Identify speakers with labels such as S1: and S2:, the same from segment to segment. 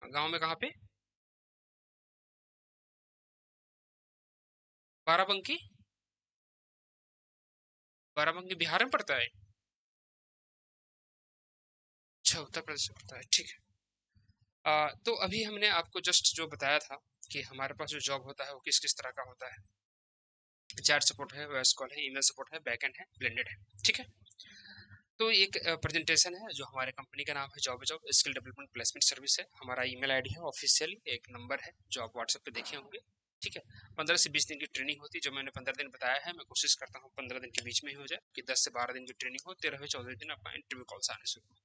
S1: गांव में कहाँ पे? बाराबंकी। बाराबंकी बिहार में पड़ता है? अच्छा, उत्तर प्रदेश में पड़ता है, ठीक है। तो अभी हमने आपको जस्ट जो बताया था कि हमारे पास जो जॉब होता है वो किस किस तरह का होता है। चैट सपोर्ट है, वॉइस कॉल है, ईमेल सपोर्ट है, बैकएंड है, ब्लेंडेड है, ठीक है। तो एक प्रेजेंटेशन है जो हमारे कंपनी का नाम है job job skill development placement service है। हमारा ईमेल आईडी है, ऑफिशियली एक नंबर है जो आप व्हाट्सएप पे देखे होंगे, ठीक है। 15 से 20 दिन की ट्रेनिंग होती है, जो मैंने 15 दिन बताया है, मैं कोशिश करता हूँ 15 दिन के बीच में ही हो जाए, कि 10 से 12 दिन की ट्रेनिंग हो, 13वें 14वें दिन आपका इंटरव्यू कॉल्स आने शुरू हो।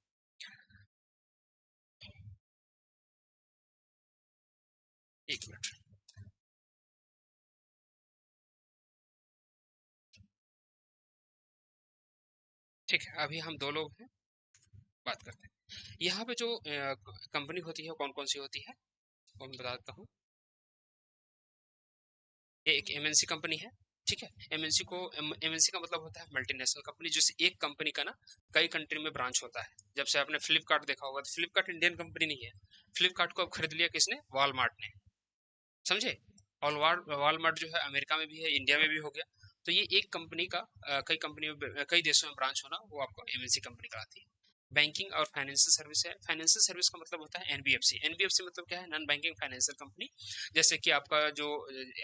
S1: एक मिनट। ठीक है, अभी हम दो लोग हैं, बात करते हैं। यहाँ पे जो कंपनी होती है कौन कौन सी होती है वो मैं बता देता हूँ। ये एक एमएनसी कंपनी है, ठीक है। एमएनसी का मतलब होता है मल्टीनेशनल कंपनी, जैसे एक कंपनी का ना कई कंट्री में ब्रांच होता है। जब से आपने फ्लिपकार्ट देखा होगा, तो फ्लिपकार्ट इंडियन कंपनी नहीं है। फ्लिपकार्ट को अब खरीद लिया किसने? वॉलमार्ट ने, समझे। और वॉलमार्ट जो है अमेरिका में भी है, इंडिया में भी हो गया। तो ये एक कंपनी का कई कंपनियों में, कई देशों में ब्रांच होना, वो आपको एमएनसी कंपनी कहलाती है। बैंकिंग और फाइनेंशियल सर्विस है। फाइनेंशियल सर्विस का मतलब होता है एनबीएफसी। एनबीएफसी मतलब क्या है? Non banking financial company. जैसे कि आपका जो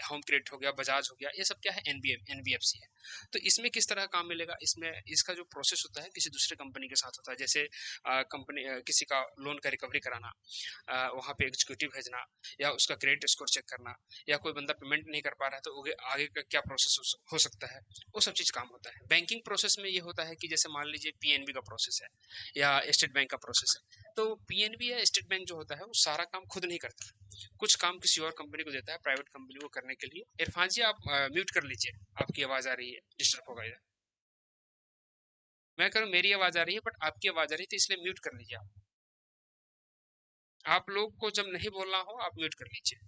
S1: होम क्रेडिट हो गया, बजाज हो गया, ये सब क्या है? एनबीएफसी है। तो इसमें किस तरह काम मिलेगा? इसमें इसका जो प्रोसेस होता है किसी दूसरे कंपनी के साथ होता है। जैसे कंपनी किसी का लोन का रिकवरी कराना, वहाँ पे एग्जीक्यूटिव भेजना, या उसका क्रेडिट स्कोर चेक करना, या कोई बंदा पेमेंट नहीं कर पा रहा है तो आगे का क्या प्रोसेस हो सकता है, वो सब चीज़ काम होता है। बैंकिंग प्रोसेस में ये होता है कि जैसे मान लीजिए पीएनबी का प्रोसेस है या स्टेट बैंक का प्रोसेस है, तो पीएनबी या स्टेट बैंक जो होता है वो सारा काम खुद नहीं करता, कुछ काम किसी और कंपनी को देता है, प्राइवेट कंपनी को करने के लिए। इरफान जी आप म्यूट कर लीजिए, आपकी आवाज़ आ रही है, डिस्टर्ब होगा इधर। मैं कह रहा हूँ मेरी आवाज़ आ रही है, बट आपकी आवाज़ आ रही है, तो इसलिए म्यूट कर लीजिए आप लोग को जब नहीं बोलना हो आप म्यूट कर लीजिए,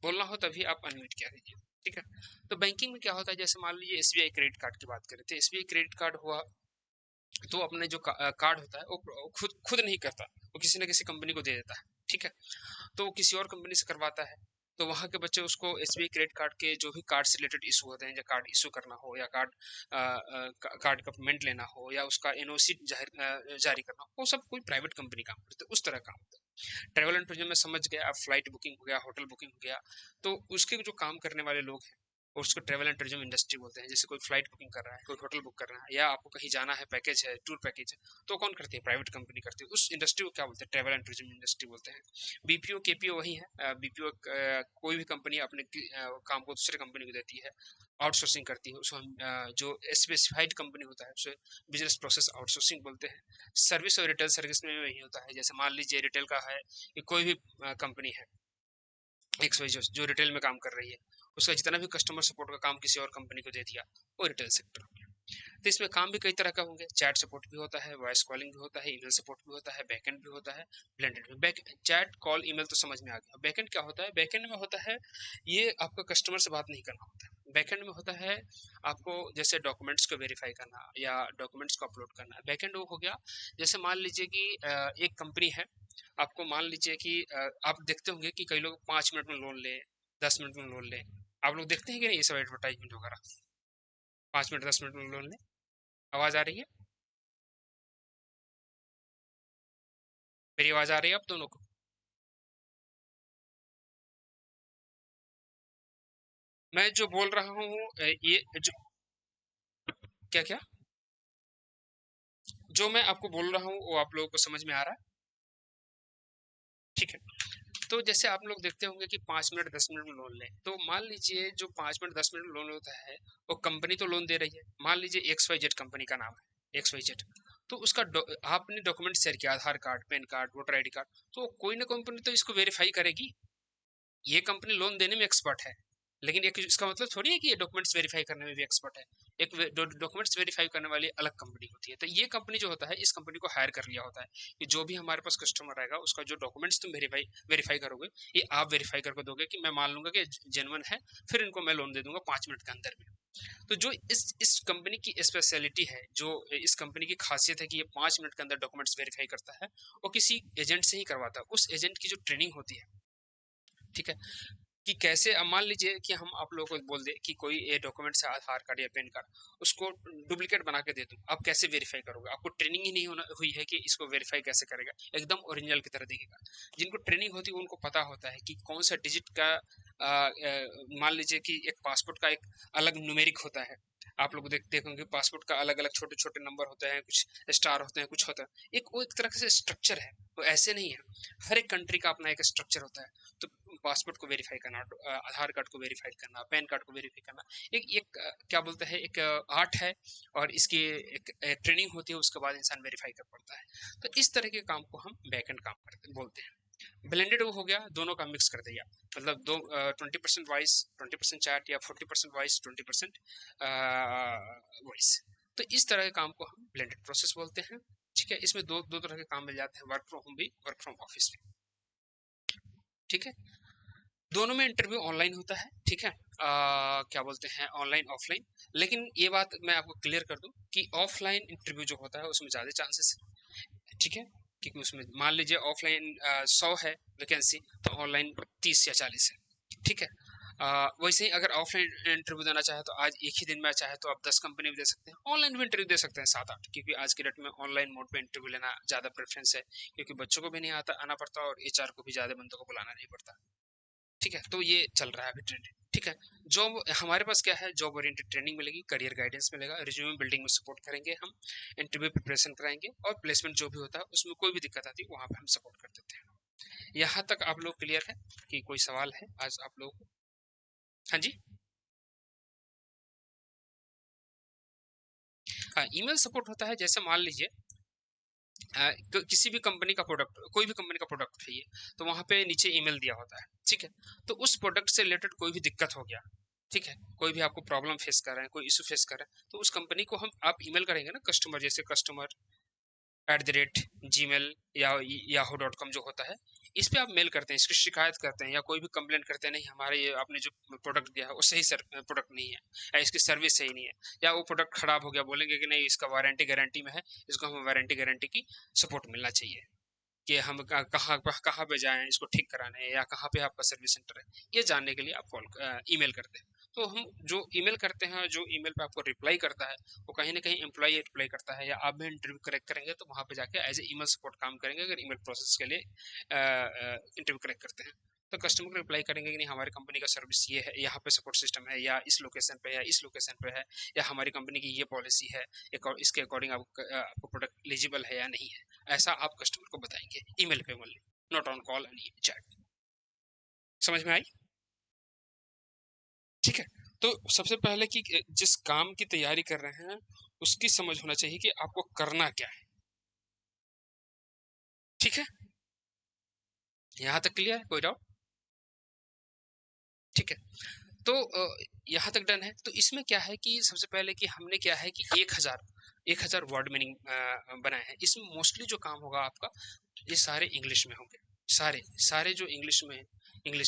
S1: बोलना हो तभी आप अनम्यूट कर लीजिए, ठीक है। तो बैंकिंग में क्या होता है, जैसे मान लीजिए एसबीआई क्रेडिट कार्ड की बात करें, तो एसबीआई क्रेडिट कार्ड हुआ, तो अपने जो कार्ड होता है वो खुद खुद नहीं करता, वो किसी न किसी कंपनी को दे देता है, ठीक है। तो वो किसी और कंपनी से करवाता है। तो वहाँ के बच्चे उसको एसबीआई क्रेडिट कार्ड के जो भी कार्ड से रिलेटेड इशू होते हैं, या कार्ड इशू करना हो, या कार्ड का पेमेंट लेना हो, या उसका एनओसी जारी करना हो, वो सब कोई प्राइवेट कंपनी काम करती है, उस तरह काम होता है। ट्रैवल एंड टूरिज्म में समझ गया, फ्लाइट बुकिंग हो गया, होटल बुकिंग हो गया, तो उसके जो काम करने वाले लोग हैं, और उसको ट्रैवल एंड टूरिज्म इंडस्ट्री बोलते हैं। जैसे कोई फ्लाइट बुकिंग कर रहा है, कोई होटल बुक कर रहा है, या आपको कहीं जाना है, पैकेज है, टूर पैकेज है, तो कौन करती है? प्राइवेट कंपनी करती है। उस इंडस्ट्री को क्या बोलते हैं? ट्रैवल एंड टूरिज्म इंडस्ट्री बोलते हैं। बीपीओ केपीओ वही है। बीपीओ कोई भी कंपनी अपने काम को दूसरे कंपनी को देती है, आउटसोर्सिंग करती है, उसको हम जो स्पेसिफाइड कंपनी होता है उसे बिजनेस प्रोसेस आउटसोर्सिंग बोलते हैं। सर्विस और रिटेल सर्विस में वही होता है। जैसे मान लीजिए रिटेल का है कि कोई भी कंपनी है एक्स वाई जो रिटेल में काम कर रही है, उसका जितना भी कस्टमर सपोर्ट का काम किसी और कंपनी को दे दिया, वो रिटेल सेक्टर हो गया। तो इसमें काम भी कई तरह का होंगे, चैट सपोर्ट भी होता है, वॉइस कॉलिंग भी होता है, ईमेल सपोर्ट भी होता है, बैकएंड भी होता है, ब्लेंडेड भी। बैक चैट कॉल ईमेल तो समझ में आ गया। बैकएंड क्या होता है? बैकएंड में होता है ये आपका कस्टमर से बात नहीं करना होता है। बैकएंड में होता है आपको जैसे डॉक्यूमेंट्स को वेरीफाई करना या डॉक्यूमेंट्स को अपलोड करना। बैकएंड वो हो गया, जैसे मान लीजिए कि एक कंपनी है, आपको मान लीजिए कि आप देखते होंगे कि कई लोग 5 मिनट में लोन ले, 10 मिनट में लोन ले। आप लोग देखते हैं कि नहीं ये सब एडवर्टाइजमेंट वगैरह? 5 मिनट 10 मिनट में लोन ले। आवाज आ रही है? मेरी आवाज आ रही है आप दोनों को? मैं जो बोल रहा हूँ ये जो, क्या क्या, जो मैं आपको बोल रहा हूँ वो आप लोगों को समझ में आ रहा है? ठीक है। तो जैसे आप लोग देखते होंगे कि 5 मिनट 10 मिनट में लोन लें, तो मान लीजिए जो 5 मिनट 10 मिनट में लोन होता है, वो कंपनी तो लोन दे रही है। मान लीजिए एक्स वाई जेड कंपनी का नाम है, एक्स वाई जेड। तो उसका आपने डॉक्यूमेंट शेयर किया, Aadhaar card, PAN card, voter ID card, तो कोई ना कंपनी तो इसको वेरीफाई करेगी। ये कंपनी लोन देने में एक्सपर्ट है, लेकिन एक इसका मतलब थोड़ी है कि ये डॉक्यूमेंट्स वेरीफाई करने में भी एक्सपर्ट है। एक डॉक्यूमेंट्स वेरीफाई करने वाली अलग कंपनी होती है। तो ये कंपनी जो होता है, इस कंपनी को हायर कर लिया होता है कि जो भी हमारे पास कस्टमर आएगा उसका जो डॉक्यूमेंट्स तुम वेरीफाई वेरीफाई करोगे, ये आप वेरीफाई करके दोगे कि मैं मान लूंगा कि जेन्युइन है, फिर इनको मैं लोन दे दूंगा 5 मिनट के अंदर में। तो जो इस कंपनी की स्पेशलिटी है, जो इस कंपनी की खासियत है कि ये 5 मिनट के अंदर डॉक्यूमेंट्स वेरीफाई करता है, वो किसी एजेंट से ही करवाता है। उस एजेंट की जो ट्रेनिंग होती है, ठीक है, कि कैसे, अब मान लीजिए कि हम आप लोगों को बोल दे कि कोई ये डॉक्यूमेंट है आधार कार्ड या पैन कार्ड, उसको डुप्लीकेट बना के दे दूं, आप कैसे वेरीफाई करोगे? आपको ट्रेनिंग ही नहीं हुई है कि इसको वेरीफाई कैसे करेगा, एकदम ओरिजिनल की तरह दिखेगा। जिनको ट्रेनिंग होती है उनको पता होता है कि कौन सा डिजिट का मान लीजिए कि एक पासपोर्ट का एक अलग न्यूमेरिक होता है, आप लोग देखते होंगे पासपोर्ट का अलग अलग छोटे छोटे नंबर होते हैं, कुछ स्टार होते हैं, कुछ होता है, एक वो एक तरह से स्ट्रक्चर है। तो ऐसे नहीं है, हर एक कंट्री का अपना एक स्ट्रक्चर होता है। तो पासपोर्ट को वेरीफाई करना, आधार कार्ड को वेरीफाई करना, पैन कार्ड को वेरीफाई करना, एक एक क्या बोलते हैं, एक आर्ट है, और इसकी एक ट्रेनिंग होती है, उसके बाद इंसान वेरीफाई कर पड़ता है। तो इस तरह के काम को हम बैक एंड काम करते बोलते हैं। ब्लेंडेड वो हो गया, दोनों का मिक्स कर दिया, मतलब दो 20% वॉइस 20% चैट, या 40% वॉइस 20% वॉइस। तो इस तरह के काम को हम ब्लेंडेड प्रोसेस बोलते हैं। ठीक है, इसमें दो दो तरह के काम मिल जाते हैं, वर्क फ्रॉम होम भी, वर्क फ्रॉम ऑफिस भी। ठीक है, दोनों में इंटरव्यू ऑनलाइन होता है। ठीक है, क्या बोलते हैं, ऑनलाइन ऑफलाइन। लेकिन ये बात मैं आपको क्लियर कर दूं कि ऑफलाइन इंटरव्यू जो होता है उसमें ज़्यादा चांसेस है। ठीक है, क्योंकि उसमें मान लीजिए ऑफलाइन 100 है वैकेंसी, तो ऑनलाइन 30 या 40 है। ठीक है, वैसे ही अगर ऑफलाइन इंटरव्यू देना चाहे तो आज एक ही दिन में चाहे तो आप 10 कंपनी भी दे सकते हैं, ऑनलाइन भी इंटरव्यू दे सकते हैं 7-8, क्योंकि आज के डेट में ऑनलाइन मोड पे इंटरव्यू लेना ज़्यादा प्रेफरेंस है, क्योंकि बच्चों को भी नहीं आता आना पड़ता, और एचआर को भी ज़्यादा बंदों को बुलाना नहीं पड़ता। ठीक है, तो ये चल रहा है अभी ट्रेंड। ठीक है, जॉब हमारे पास क्या है, जॉब ओरिएंटेड ट्रेनिंग मिलेगी, करियर गाइडेंस मिलेगा, रिज्यूमे बिल्डिंग में सपोर्ट करेंगे हम, इंटरव्यू प्रिपरेशन कराएंगे, और प्लेसमेंट जो भी होता है उसमें कोई भी दिक्कत आती है वहाँ पे हम सपोर्ट कर देते हैं। यहाँ तक आप लोग क्लियर है कि कोई सवाल है आज आप लोग? हाँ जी। हाँ, ईमेल सपोर्ट होता है, जैसे मान लीजिए किसी भी कंपनी का प्रोडक्ट, कोई भी कंपनी का प्रोडक्ट है ये, तो वहाँ पे नीचे ईमेल दिया होता है। ठीक है, तो उस प्रोडक्ट से रिलेटेड कोई भी दिक्कत हो गया, ठीक है, कोई भी आपको प्रॉब्लम फेस कर रहे हैं, कोई इशू फेस कर रहे हैं, तो उस कंपनी को हम आप ईमेल करेंगे ना, कस्टमर, जैसे कस्टमर @gmail या yahoo.com जो होता है, इस पे आप मेल करते हैं, इसकी शिकायत करते हैं, या कोई भी कंप्लेंट करते हैं, नहीं हमारे ये आपने जो प्रोडक्ट दिया है वो सही सर प्रोडक्ट नहीं है, या इसकी सर्विस सही नहीं है, या वो प्रोडक्ट खराब हो गया, बोलेंगे कि नहीं इसका वारंटी गारंटी में है, इसको हमें वारंटी गारंटी की सपोर्ट मिलना चाहिए, कि हम कहाँ कहाँ पे जाएं इसको ठीक कराने, या कहाँ पे आपका सर्विस सेंटर है, ये जानने के लिए आप कॉल ईमेल करते हैं। तो हम जो ईमेल करते हैं, जो ईमेल पे आपको रिप्लाई करता है, वो कहीं ना कहीं एम्प्लॉई रिप्लाई करता है, या आप भी इंटरव्यू करेक्ट करेंगे तो वहाँ पे जाके एज ए ईमेल सपोर्ट काम करेंगे, अगर ईमेल प्रोसेस के लिए इंटरव्यू करेक्ट करते हैं। तो कस्टमर को रिप्लाई करेंगे कि नहीं हमारी कंपनी का सर्विस ये है, यहाँ पे सपोर्ट सिस्टम है, या इस लोकेशन पे है, इस लोकेशन पे है, या हमारी कंपनी की ये पॉलिसी है, इसके अकॉर्डिंग आपको प्रोडक्ट एलिजिबल है या नहीं है, ऐसा आप कस्टमर को बताएंगे ईमेल पे only, not on call and chat. समझ में आई? ठीक है, तो सबसे पहले कि जिस काम की तैयारी कर रहे हैं उसकी समझ होना चाहिए कि आपको करना क्या है। ठीक है, यहाँ तक क्लियर है, कोई डाउट? ठीक है, तो यहाँ तक डन है। तो इसमें क्या है कि सबसे पहले कि हमने क्या है कि 1000 वर्ड मीनिंग बनाए हैं। इसमें मोस्टली जो काम होगा आपका, ये सारे इंग्लिश में होंगे, सारे सारे जो इंग्लिश में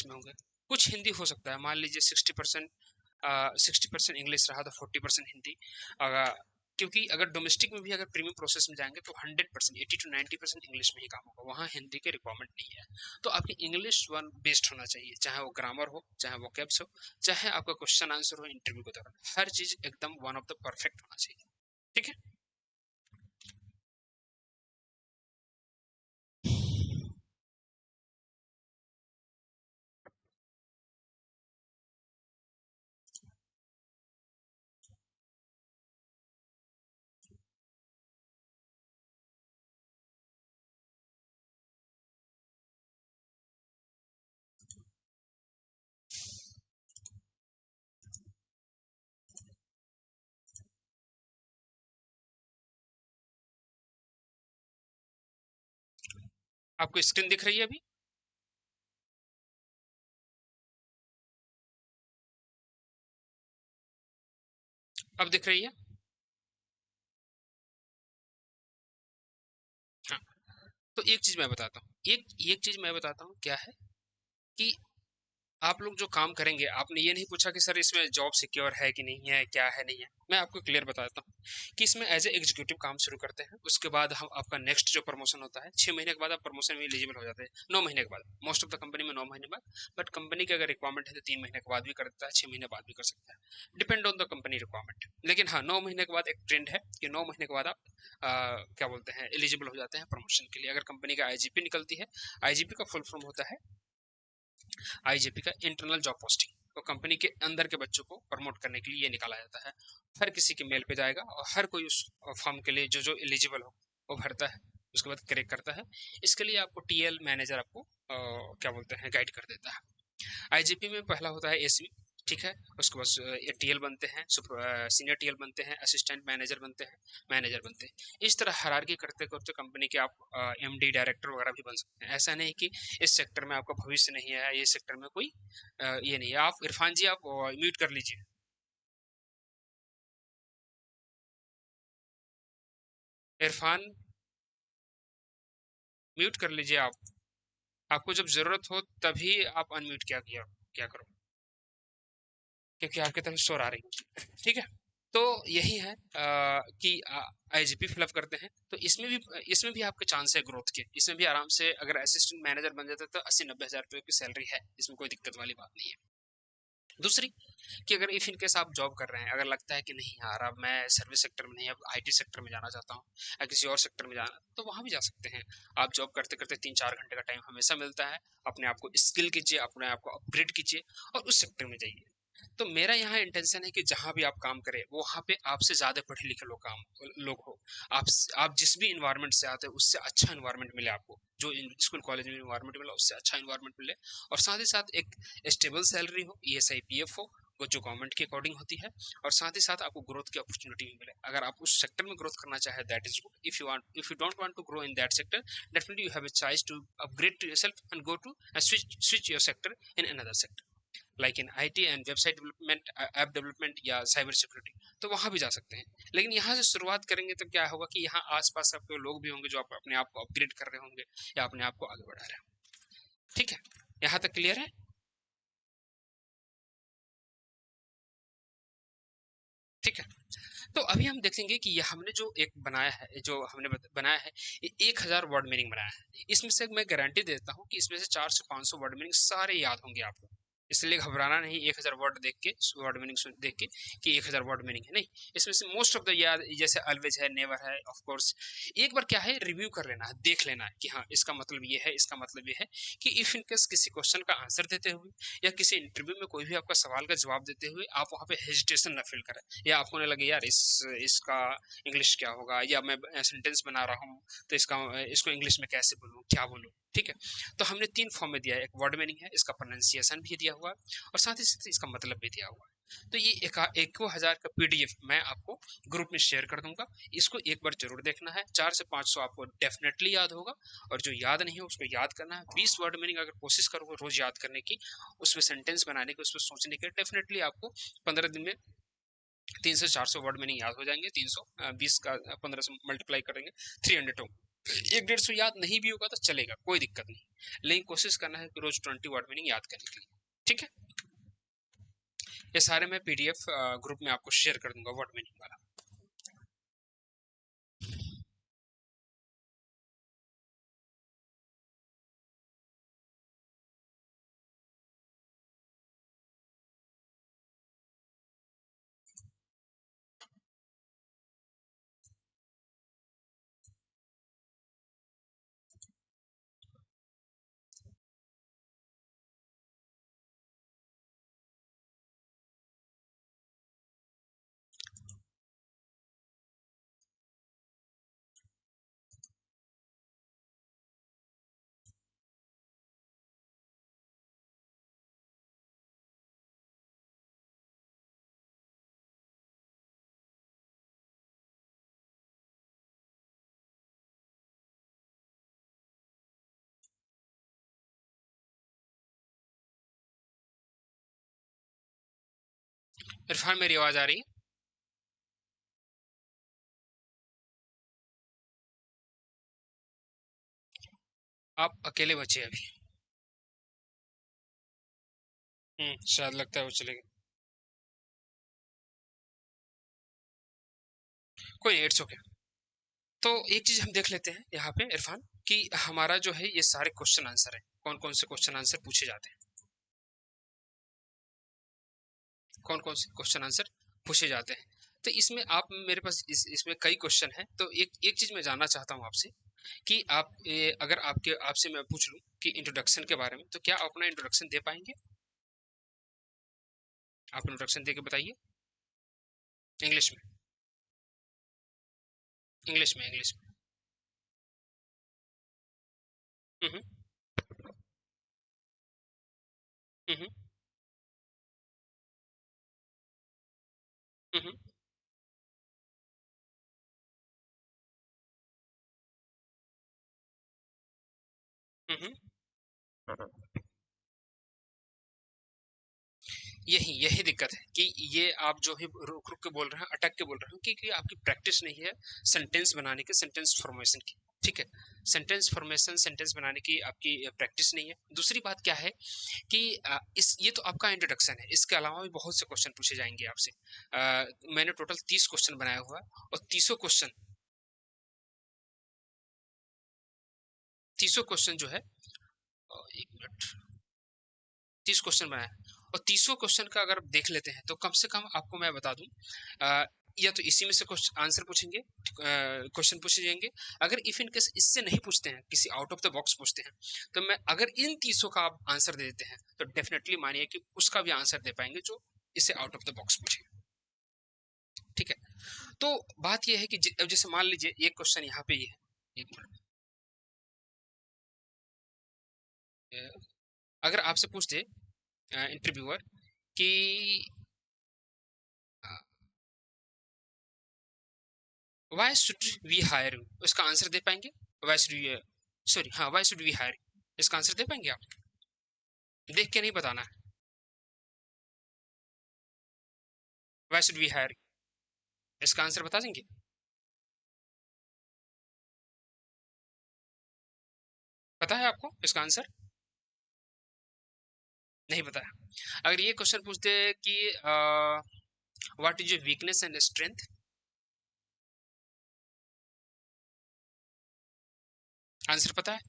S1: होंगे, कुछ हिंदी हो सकता है, मान लीजिए 60% इंग्लिश रहा तो 40% हिंदी। अगर क्योंकि अगर डोमेस्टिक में भी अगर प्रीमियम प्रोसेस में जाएंगे तो 100%, 80 to 90% इंग्लिश में ही काम होगा, वहाँ हिंदी के रिक्वायरमेंट नहीं है। तो आपकी इंग्लिश वन बेस्ड होना चाहिए, चाहे वो ग्रामर हो, चाहे वो कैप्स हो, चाहे आपका क्वेश्चन आंसर हो इंटरव्यू के दौरान, हर चीज एकदम वन ऑफ द परफेक्ट होना चाहिए। ठीक है, आपको स्क्रीन दिख रही है अभी? अब दिख रही है? हाँ, तो एक चीज मैं बताता हूँ, एक एक चीज मैं बताता हूँ क्या है कि आप लोग जो काम करेंगे, आपने ये नहीं पूछा कि सर इसमें जॉब सिक्योर है कि नहीं है, क्या है नहीं है। मैं आपको क्लियर बता देता हूँ कि इसमें एज ए एग्जीक्यूटिव काम शुरू करते हैं, उसके बाद हम आपका नेक्स्ट जो प्रमोशन होता है 6 महीने के बाद आप प्रमोशन में एलिजिबल हो जाते हैं, 9 महीने के बाद, मोस्ट ऑफ द कंपनी में 9 महीने बाद, बट कंपनी की अगर रिक्वायरमेंट है तो 3 महीने के बाद भी कर देता है, 6 महीने बाद भी कर सकता है, depend on the company requirement. लेकिन हाँ, 9 महीने के बाद एक ट्रेंड है कि 9 महीने के बाद आप क्या बोलते हैं, एलिजिबल हो जाते हैं प्रमोशन के लिए, अगर कंपनी का आईजीपी निकलती है। आईजीपी का फुल फॉर्म होता है आईजीपी का इंटरनल जॉब पोस्टिंग, तो कंपनी के अंदर के बच्चों को प्रमोट करने के लिए ये निकाला जाता है। हर किसी के मेल पे जाएगा और हर कोई उस फॉर्म के लिए जो जो एलिजिबल हो वो भरता है, उसके बाद क्रैक करता है। इसके लिए आपको टीएल मैनेजर आपको क्या बोलते हैं, गाइड कर देता है। आईजीपी में पहला होता है एसवी, ठीक है। उसके बाद टीएल बनते हैं, सीनियर टीएल बनते हैं, असिस्टेंट मैनेजर बनते हैं, मैनेजर बनते हैं। इस तरह हायरार्की करते करते कंपनी के आप एमडी डायरेक्टर वगैरह भी बन सकते हैं। ऐसा नहीं कि इस सेक्टर में आपका भविष्य नहीं है, ये सेक्टर में कोई ये नहीं है। आप इरफान जी, आप म्यूट कर लीजिए। इरफान, म्यूट कर लीजिए आप। आपको जब जरूरत हो तभी आप अनम्यूट क्या करो, क्योंकि आपकी तरफ शोर आ रही है, ठीक है। तो यही है कि आईजीपी फिलअप करते हैं, तो इसमें भी आपके चांस है ग्रोथ के। इसमें भी आराम से अगर असिस्टेंट मैनेजर बन जाता है तो 80-90 हज़ार रुपये की सैलरी है, इसमें कोई दिक्कत वाली बात नहीं है। दूसरी, कि अगर इफ इनकेस आप जॉब कर रहे हैं, अगर लगता है कि नहीं यार अब मैं सर्विस सेक्टर में नहीं, अब आईटी सेक्टर में जाना चाहता हूँ या किसी और सेक्टर में जाना, तो वहां भी जा सकते हैं। आप जॉब करते करते 3-4 घंटे का टाइम हमेशा मिलता है, अपने आप को स्किल कीजिए, अपने आप को अपग्रेड कीजिए और उस सेक्टर में जाइए। तो मेरा यहाँ इंटेंशन है कि जहाँ भी आप काम करें वो वहाँ पे आपसे ज्यादा पढ़े लिखे लोग हो। आप आप जिस भी इन्वायरमेंट से आते हैं उससे अच्छा इन्वायरमेंट मिले आपको, जो स्कूल कॉलेज में इन्वायरमेंट मिला उससे अच्छा इन्वायरमेंट मिले, और साथ ही साथ एक स्टेबल सैलरी हो, ईएसआई पीएफ हो, वो जो गवर्नमेंट के अकॉर्डिंग होती है, और साथ ही साथ आपको ग्रोथ की अपॉर्चुनिटी भी मिले। अगर आप उस सेक्टर में ग्रोथ करना चाहे that is good, if you don't want to grow in that sector, definitely you have a choice to upgrade to yourself and go to switch your sector in another sector, like in IT and website development, app development या cyber security, तो वहां भी जा सकते हैं। लेकिन यहाँ से शुरुआत करेंगे तो क्या होगा कि यहाँ आसपास आपके लोग भी होंगे जो आप अपने आप को अपग्रेड कर रहे होंगे या अपने आप को आगे बढ़ा रहे होंगे। ठीक है, यहाँ तक क्लियर है? ठीक है। तो अभी हम देखेंगे कि ये हमने जो एक बनाया है, जो हमने बनाया है, ये 1,000 वर्ड मीनिंग बनाया है। इसमें से मैं गारंटी देता हूँ कि इसमें से 400-500 वर्ड मीनिंग सारे याद होंगे आपको। इसलिए घबराना नहीं 1,000 वर्ड देख के, वर्ड मीनिंग देख के कि 1,000 वर्ड मीनिंग है, नहीं। इसमें से मोस्ट ऑफ द याद, जैसे ऑलवेज है, नेवर है, ऑफ कोर्स, एक बार क्या है रिव्यू कर लेना है, देख लेना है कि हाँ इसका मतलब ये है, इसका मतलब ये है। कि इफ इनकेस किसी क्वेश्चन का आंसर देते हुए या किसी इंटरव्यू में कोई भी आपका सवाल का जवाब देते हुए आप वहाँ पे हेजिटेशन ना फील करें, या आपको नहीं लगे यार इसका इंग्लिश क्या होगा, या मैं सेंटेंस बना रहा हूँ तो इसको इंग्लिश में कैसे बोलूँ, क्या बोलूँ। ठीक है। तो हमने 3 फॉर्म में दिया है, एक वर्ड मीनिंग है, इसका प्रोनाउंसिएशन भी दिया हुआ है, और साथ ही साथ इसका मतलब भी दिया हुआ है। तो ये 1,000 का पीडीएफ मैं आपको ग्रुप में शेयर कर दूंगा। इसको एक बार जरूर देखना है, 4 से 500 आपको डेफिनेटली याद होगा। और जो याद नहीं है उसको याद करना है। 20 वर्ड मीनिंग अगर कोशिश करोगे रोज याद करने की, उसमें सेंटेंस बनाने की, उसमें सोचने की, डेफिनेटली आपको 15 दिन में 300 से 400 वर्ड मीनिंग याद हो जाएंगे। 320 का 15 से मल्टीप्लाई करेंगे, 300 हो। 150 याद नहीं भी होगा तो चलेगा, कोई दिक्कत नहीं, लेकिन कोशिश करना है कि रोज 20 वर्ड मीनिंग याद करने के लिए। ठीक है। ये सारे मैं पीडीएफ ग्रुप में आपको शेयर कर दूंगा वर्ड मीनिंग वाला। इरफान, मेरी आवाज आ रही है? आप अकेले बचे अभी? शायद लगता है वो चलेगी। कोई नहीं, इट्स ओके। तो एक चीज हम देख लेते हैं यहाँ पे इरफान, कि हमारा जो है ये सारे क्वेश्चन आंसर है, कौन कौन से क्वेश्चन आंसर पूछे जाते हैं, कौन कौन से क्वेश्चन आंसर पूछे जाते हैं। तो इसमें आप मेरे पास इसमें कई क्वेश्चन हैं, तो एक एक चीज मैं जानना चाहता हूँ आपसे कि आप अगर आपके आपसे मैं पूछ लूँ कि इंट्रोडक्शन के बारे में, तो क्या आप अपना इंट्रोडक्शन दे पाएंगे? आप इंट्रोडक्शन दे के बताइए। इंग्लिश में, इंग्लिश में, इंग्लिश में। हम्म, हम्म, हम्म, हम्म। यही यही दिक्कत है कि ये आप जो है रुक रुक के बोल रहे हैं, अटक के बोल रहे हैं, क्योंकि आपकी प्रैक्टिस नहीं है सेंटेंस बनाने के, सेंटेंस फॉर्मेशन की। ठीक है, सेंटेंस फॉर्मेशन, सेंटेंस बनाने की आपकी प्रैक्टिस नहीं है। दूसरी बात क्या है कि इस ये तो आपका इंट्रोडक्शन है, इसके अलावा भी बहुत से क्वेश्चन पूछे जाएंगे आपसे। मैंने टोटल 30 क्वेश्चन बनाया हुआ है, और 30 क्वेश्चन जो है, एक मिनट, 30 क्वेश्चन बनाए, और 30 क्वेश्चन का अगर आप देख लेते हैं तो कम से कम आपको मैं बता दूं, या तो इसी में से क्वेश्चन आंसर पूछेंगे, क्वेश्चन पूछे जाएंगे। अगर इफ इन केस इससे नहीं पूछते हैं, किसी आउट ऑफ द बॉक्स पूछते हैं, तो मैं अगर इन 30 का आप आंसर दे देते हैं, तो डेफिनेटली मानिए कि उसका भी आंसर दे पाएंगे जो इसे आउट ऑफ द बॉक्स पूछे। ठीक है, तो बात यह है कि अब जैसे मान लीजिए एक क्वेश्चन यहाँ पे ये है, एक मिनट, अगर आपसे पूछते इंटरव्यूअर कि why should we hire you, इसका आंसर दे पाएंगे? व्हाई शुड वी, सॉरी, हाँ, व्हाई शुड वी हायर, इसका आंसर दे पाएंगे आप? देख के नहीं बताना है। व्हाई शुड वी हायर, इसका आंसर बता देंगे? पता है आपको इसका आंसर? नहीं पता है। अगर ये क्वेश्चन पूछते कि what is your weakness and strength, answer पता है?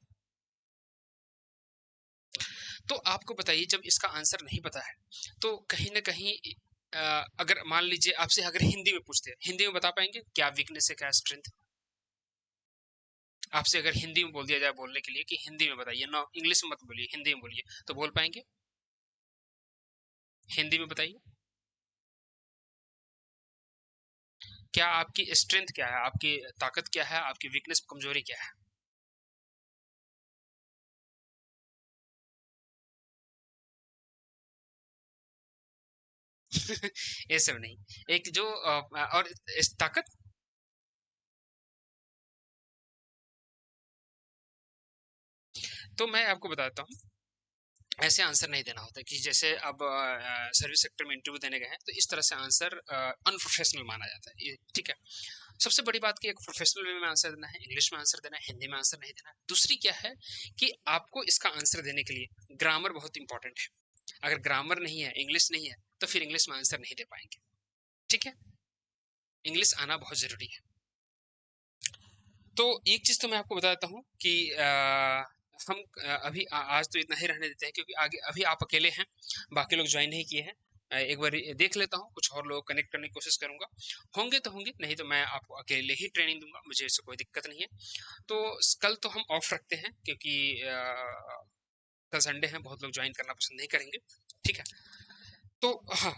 S1: तो आपको बताइए, जब इसका आंसर नहीं पता है, तो कहीं ना कहीं अगर मान लीजिए आपसे अगर हिंदी में पूछते हैं, हिंदी में बता पाएंगे क्या वीकनेस है, क्या स्ट्रेंथ? आपसे अगर हिंदी में बोल दिया जाए बोलने के लिए कि हिंदी में बताइए, ना इंग्लिश में मत बोलिए, हिंदी में बोलिए, तो बोल पाएंगे? हिंदी में बताइए। क्या आपकी स्ट्रेंथ क्या है, आपकी ताकत क्या है, आपकी वीकनेस, कमजोरी क्या है? ये सब नहीं, एक जो और इस ताकत। तो मैं आपको बताता हूँ, ऐसे आंसर नहीं देना होता कि जैसे अब सर्विस सेक्टर में इंटरव्यू देने गए हैं, तो इस तरह से आंसर अनप्रोफेशनल माना जाता है ये। ठीक है, सबसे बड़ी बात कि एक प्रोफेशनल वे में आंसर देना है, इंग्लिश में आंसर देना है, हिंदी में आंसर नहीं देना है। दूसरी क्या है कि आपको इसका आंसर देने के लिए ग्रामर बहुत इंपॉर्टेंट है। अगर ग्रामर नहीं है, इंग्लिश नहीं है, तो फिर इंग्लिश में आंसर नहीं दे पाएंगे। ठीक है, इंग्लिश आना बहुत जरूरी है। तो एक चीज तो मैं आपको बताता हूँ कि हम अभी आज तो इतना ही रहने देते हैं, क्योंकि आगे अभी आप अकेले हैं, बाकी लोग ज्वाइन नहीं किए हैं। एक बार देख लेता हूँ, कुछ और लोग कनेक्ट करने की कोशिश करूंगा। होंगे तो होंगे, नहीं तो मैं आपको अकेले ही ट्रेनिंग दूंगा, मुझे इससे कोई दिक्कत नहीं है। तो कल तो हम ऑफ रखते हैं, क्योंकि कल संडे है, बहुत लोग ज्वाइन करना पसंद नहीं करेंगे। ठीक है, तो हाँ,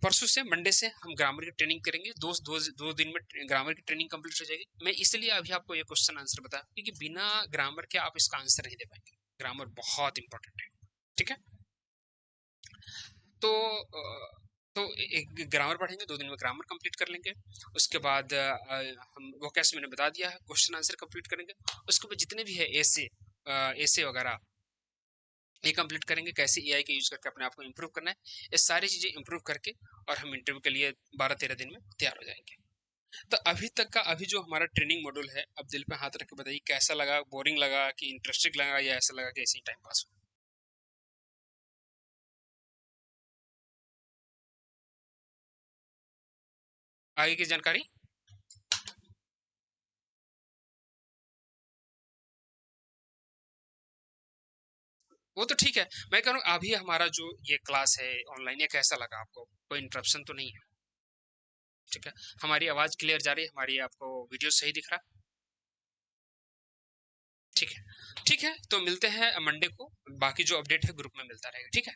S1: परसों से, मंडे से हम ग्रामर की ट्रेनिंग करेंगे। दो दिन में ग्रामर की ट्रेनिंग कंप्लीट हो जाएगी। मैं इसलिए अभी आपको ये क्वेश्चन आंसर बताया, क्योंकि बिना ग्रामर के आप इसका आंसर नहीं दे पाएंगे। ग्रामर बहुत इंपॉर्टेंट है। ठीक है, तो एक ग्रामर पढ़ेंगे, 2 दिन में ग्रामर कंप्लीट कर लेंगे। उसके बाद हम वो कैसे मैंने बता दिया है, क्वेश्चन आंसर कंप्लीट करेंगे। उसके बाद जितने भी है ऐसे ऐसे वगैरह, ये कंप्लीट करेंगे, कैसे एआई का यूज करके अपने आप को इम्प्रूव करना है, ये सारी चीजें इम्प्रूव करके, और हम इंटरव्यू के लिए 12-13 दिन में तैयार हो जाएंगे। तो अभी तक का अभी जो हमारा ट्रेनिंग मॉड्यूल है, अब दिल पे हाथ रख के बताइए, कैसा लगा? बोरिंग लगा कि इंटरेस्टिंग लगा, या ऐसा लगा कि ऐसे ही टाइम पास आगे की जानकारी। वो तो ठीक है, मैं कह रहा हूँ अभी हमारा जो ये क्लास है ऑनलाइन, ये कैसा लगा आपको? कोई इंटरप्शन तो नहीं है? ठीक है। हमारी आवाज क्लियर जा रही है? हमारी आपको वीडियो सही दिख रहा है? ठीक है। ठीक है, तो मिलते हैं मंडे को। बाकी जो अपडेट है ग्रुप में मिलता रहेगा, ठीक है।